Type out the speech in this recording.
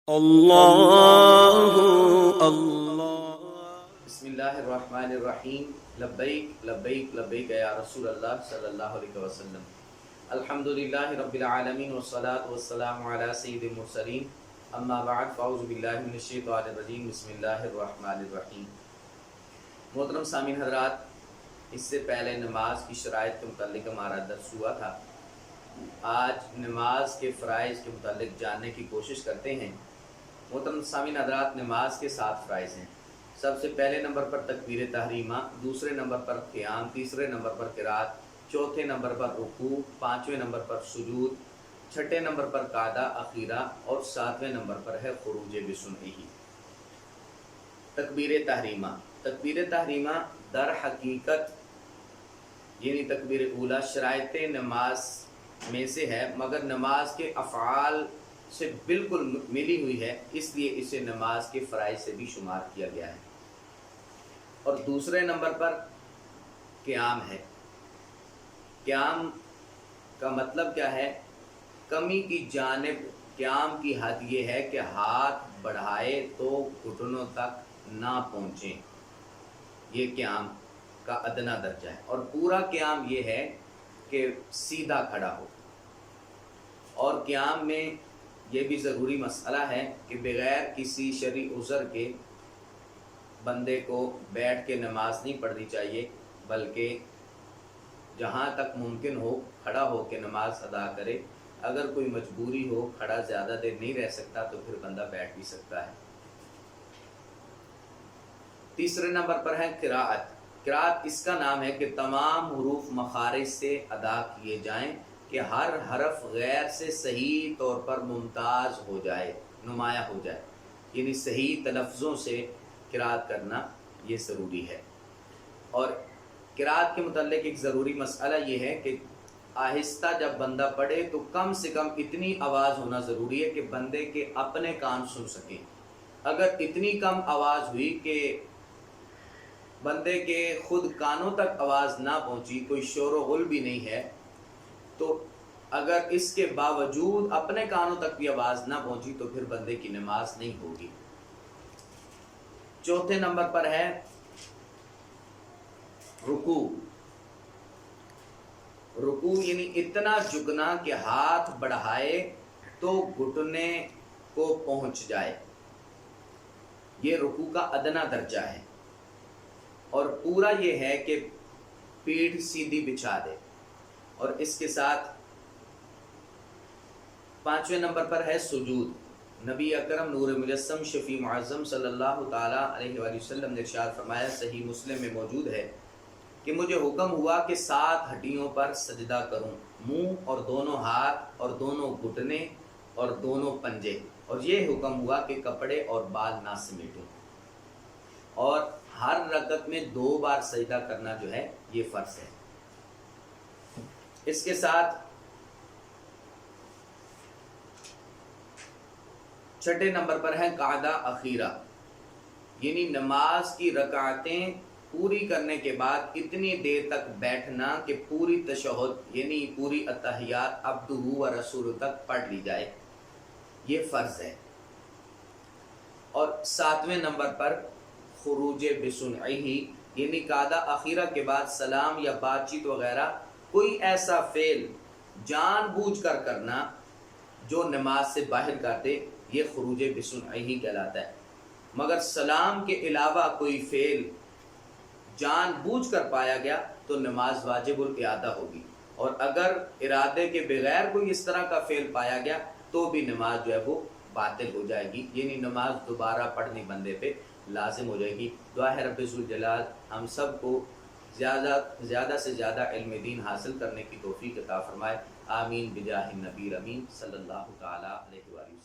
اللہ اللہ بسم اللہ الرحمن الرحیم لبیک لبیک لبیک یا رسول اللہ صلی اللہ علیہ وسلم الحمدللہ رب العالمین والصلاة والسلام علی سید المرسلین اما بعد فاعوذ باللہ من الشیطان الرجیم بسم اللہ الرحمن الرحیم۔ محترم سامعین حضرات، اس سے پہلے نماز کی شرائط کے متعلق ہمارا درس ہوا تھا۔ آج نماز کے فرائض کے متعلق جاننے کی کوشش کرتے ہیں۔ محترم سامعین حضرات، نماز کے 7 فرائض ہیں۔ سب سے پہلے نمبر پر تکبیر تحریمہ، دوسرے نمبر پر قیام، تیسرے نمبر پر قرات، چوتھے نمبر پر رکوع، پانچویں نمبر پر سجود، چھٹے نمبر پر قعدہ اخیرہ اور 7ویں نمبر پر ہے خروج بسنعہ۔ تکبیر تحریمہ۔ تکبیر تحریمہ در حقیقت یعنی تکبیر اولیٰ شرائط نماز میں سے ہے، مگر نماز کے افعال سے بالکل ملی ہوئی ہے، اس لیے اسے نماز کے فرائض سے بھی شمار کیا گیا ہے۔ اور دوسرے نمبر پر قیام ہے۔ قیام کا مطلب کیا ہے؟ کمی کی جانب قیام کی حد یہ ہے کہ ہاتھ بڑھائے تو گھٹنوں تک نہ پہنچیں، یہ قیام کا ادنا درجہ ہے۔ اور پورا قیام یہ ہے کہ سیدھا کھڑا ہو۔ اور قیام میں یہ بھی ضروری مسئلہ ہے کہ بغیر کسی شرعی عذر کے بندے کو بیٹھ کے نماز نہیں پڑھنی چاہیے، بلکہ جہاں تک ممکن ہو کھڑا ہو کے نماز ادا کرے۔ اگر کوئی مجبوری ہو، کھڑا زیادہ دیر نہیں رہ سکتا، تو پھر بندہ بیٹھ بھی سکتا ہے۔ تیسرے نمبر پر ہے قراءت۔ قراءت اس کا نام ہے کہ تمام حروف مخارج سے ادا کیے جائیں، کہ ہر حرف غیر سے صحیح طور پر ممتاز ہو جائے، نمایاں ہو جائے، یعنی صحیح تلفظوں سے قراءت کرنا یہ ضروری ہے۔ اور قراءت کے متعلق ایک ضروری مسئلہ یہ ہے کہ آہستہ جب بندہ پڑھے تو کم سے کم اتنی آواز ہونا ضروری ہے کہ بندے کے اپنے کان سن سکیں۔ اگر اتنی کم آواز ہوئی کہ بندے کے خود کانوں تک آواز نہ پہنچی، کوئی شور و غل بھی نہیں ہے، تو اگر اس کے باوجود اپنے کانوں تک بھی آواز نہ پہنچی تو پھر بندے کی نماز نہیں ہوگی۔ چوتھے نمبر پر ہے رکوع۔ رکوع یعنی اتنا جھکنا کہ ہاتھ بڑھائے تو گھٹنے کو پہنچ جائے، یہ رکوع کا ادنا درجہ ہے۔ اور پورا یہ ہے کہ پیٹھ سیدھی بچھا دے۔ اور اس کے ساتھ 5ویں نمبر پر ہے سجود۔ نبی اکرم نور مجسم شفیع معظم صلی اللہ تعالیٰ علیہ وآلہ وسلم نے ارشاد فرمایا، صحیح مسلم میں موجود ہے کہ مجھے حکم ہوا کہ 7 ہڈیوں پر سجدہ کروں، منہ اور دونوں ہاتھ اور دونوں گھٹنے اور دونوں پنجے، اور یہ حکم ہوا کہ کپڑے اور بال نہ سمیٹوں۔ اور ہر رکعت میں 2 بار سجدہ کرنا جو ہے یہ فرض ہے۔ اس کے ساتھ 6 نمبر پر ہے قعدہ اخیرہ، یعنی نماز کی رکعتیں پوری کرنے کے بعد اتنی دیر تک بیٹھنا کہ پوری تشہد یعنی پوری اتحیات عبدہ و رسول تک پڑھ لی جائے، یہ فرض ہے۔ اور 7ویں نمبر پر خروج بسنعہ، یعنی قعدہ اخیرہ کے بعد سلام یا بات چیت وغیرہ کوئی ایسا فعل جان بوجھ کر کرنا جو نماز سے باہر کر دے، یہ خروج بسنعہ ہی کہلاتا ہے۔ مگر سلام کے علاوہ کوئی فعل جان بوجھ کر پایا گیا تو نماز واجب الاعادہ ہوگی، اور اگر ارادے کے بغیر کوئی اس طرح کا فعل پایا گیا تو بھی نماز جو ہے وہ باطل ہو جائے گی، یعنی نماز دوبارہ پڑھنی بندے پہ لازم ہو جائے گی۔ دعا ہے رب ذوالجلال ہم سب کو زیادہ سے زیادہ علم دین حاصل کرنے کی توفیق عطا فرمائے، آمین بجاہ النبی امین صلی اللہ تعالیٰ علیہ وآلہ وسلم۔